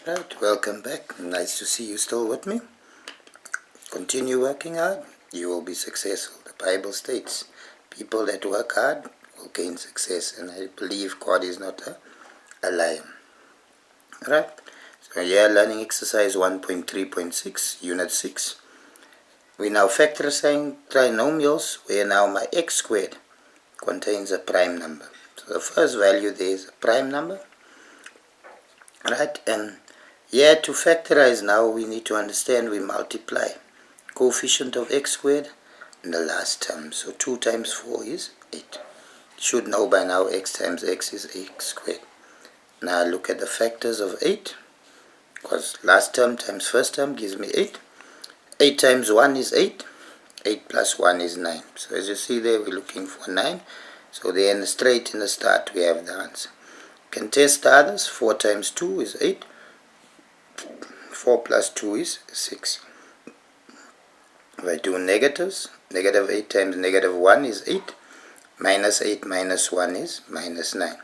Right, welcome back. Nice to see you still with me. Continue working hard, you will be successful. The Bible states, people that work hard will gain success, and I believe God is not a liar. Right, so here learning exercise 1.3.6, unit 6. We now factorizing trinomials where now my x squared contains a prime number. So the first value there is a prime number. Right, and here to factorize now we need to understand we multiply coefficient of x squared in the last term. So 2 times 4 is 8. You should know by now x times x is x squared. Now look at the factors of 8, because last term times first term gives me 8. 8 times 1 is 8. 8 plus 1 is 9. So as you see there, we're looking for 9. So then straight in the start we have the answer. You can test the others. 4 times 2 is 8. 4 plus 2 is 6. If I do negatives, negative 8 times negative 1 is 8. Minus 8 minus 1 is minus 9.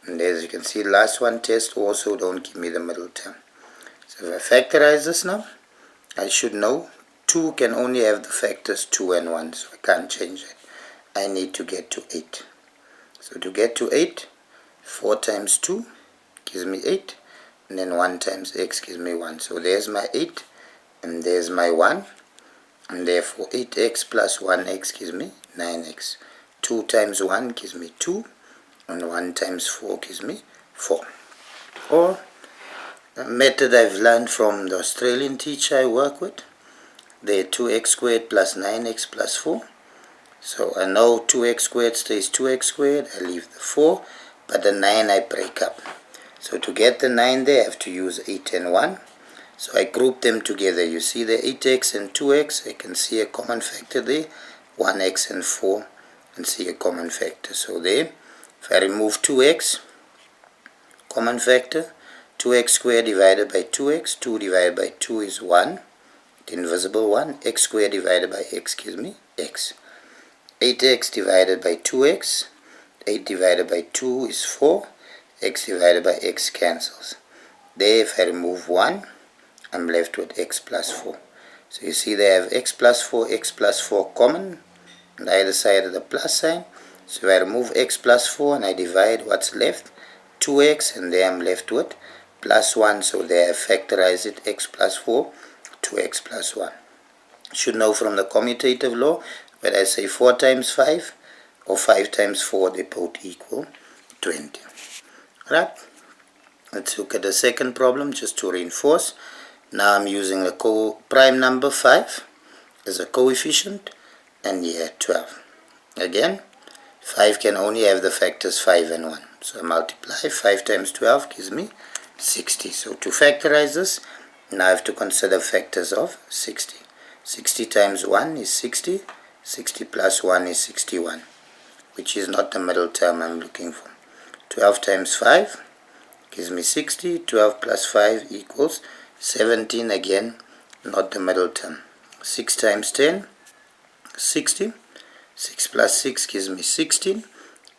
And as you can see, last one test also don't give me the middle term. So if I factorize this now, I should know 2 can only have the factors 2 and 1. So I can't change it. I need to get to 8. So to get to 8, 4 times 2 gives me 8. And then 1 times x gives me 1. So there's my 8 and there's my 1. And therefore 8x plus 1x gives me 9x. 2 times 1 gives me 2. And 1 times 4 gives me 4. Or a method I've learned from the Australian teacher I work with. They're 2x squared plus 9x plus 4. So I know 2x squared stays 2x squared. I leave the 4. But the 9 I break up. So to get the 9 there, I have to use 8 and 1. So I group them together. You see the 8x and 2x. I can see a common factor there. 1x and 4. And see a common factor. So there, if I remove 2x, common factor, 2x squared divided by 2x. 2 divided by 2 is 1. The invisible 1. X squared divided by x gives me x. 8x divided by 2x. 8 divided by 2 is 4. X divided by x cancels. There, if I remove 1, I'm left with x plus 4. So you see they have x plus 4 common on either side of the plus sign. So if I remove x plus 4 and I divide what's left, 2x, and there I'm left with plus 1. So there I factorize it, x plus 4, 2x plus 1. You should know from the commutative law, when I say 4 times 5 or 5 times 4, they both equal 20. Right? Let's look at the second problem just to reinforce. Now I'm using the prime number 5 as a coefficient and here 12. Again, 5 can only have the factors 5 and 1. So I multiply 5 times 12 gives me 60. So to factorize this, now I have to consider factors of 60. 60 times 1 is 60. 60 plus 1 is 61, which is not the middle term I'm looking for. 12 times 5 gives me 60. 12 plus 5 equals 17 again, not the middle term. 6 times 10, 60. 6 plus 6 gives me 16,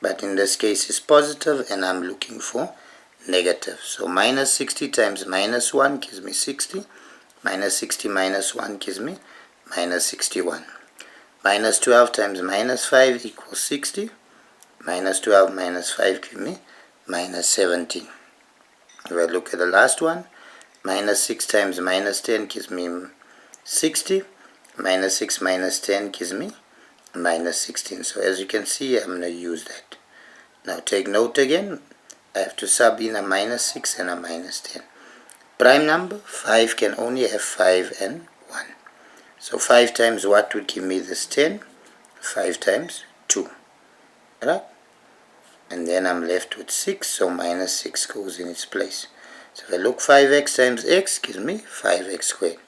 but in this case is positive and I'm looking for negative. So minus 60 times minus 1 gives me 60. Minus 60 minus 1 gives me minus 61. Minus 12 times minus 5 equals 60. Minus 12 minus 5 gives me minus 17. If I look at the last one, minus 6 times minus 10 gives me 60. Minus 6 minus 10 gives me minus 16. So as you can see, I'm going to use that. Now take note again. I have to sub in a minus 6 and a minus 10. Prime number, 5 can only have 5 and 1. So 5 times what would give me this 10? 5 times 2. Right? And then I'm left with 6, so minus 6 goes in its place. So if I look, 5x times x gives me 5x squared.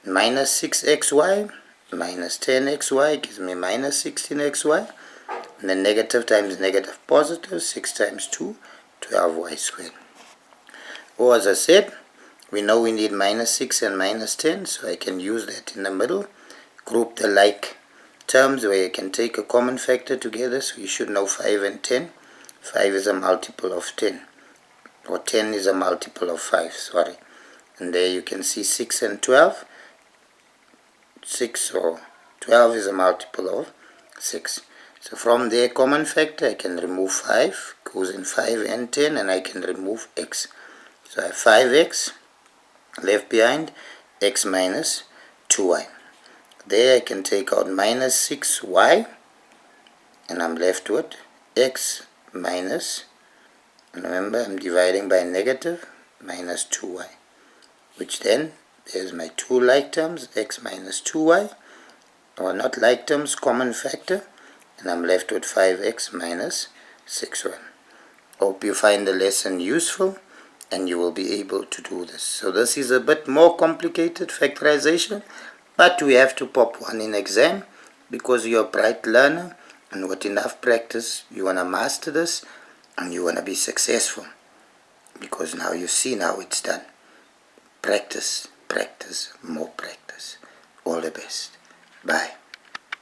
Minus 6xy minus 10xy gives me minus 16xy. And then negative times negative positive, 6 times 2, 12y squared. Or as I said, we know we need minus 6 and minus 10, so I can use that in the middle. Group the like terms where you can take a common factor together. So you should know 5 and 10. 5 is a multiple of 10. or 10 is a multiple of 5, sorry. And there you can see 6 and 12. 6 or 12 is a multiple of 6. So from there, common factor, I can remove 5, goes in 5 and 10, and I can remove x. So I have 5x left behind, x minus 2y. There I can take out minus 6y, and I'm left with x minus, and remember I'm dividing by negative, minus 2y, which then, there's my two like terms, x minus 2y, or not like terms, common factor, and I'm left with 5x minus 6y. Hope you find the lesson useful and you will be able to do this. So this is a bit more complicated factorization, but we have to pop one in exam because you're a bright learner, and with enough practice you want to master this and you want to be successful, because now you see now it's done. Practice, practice, more practice. All the best. Bye.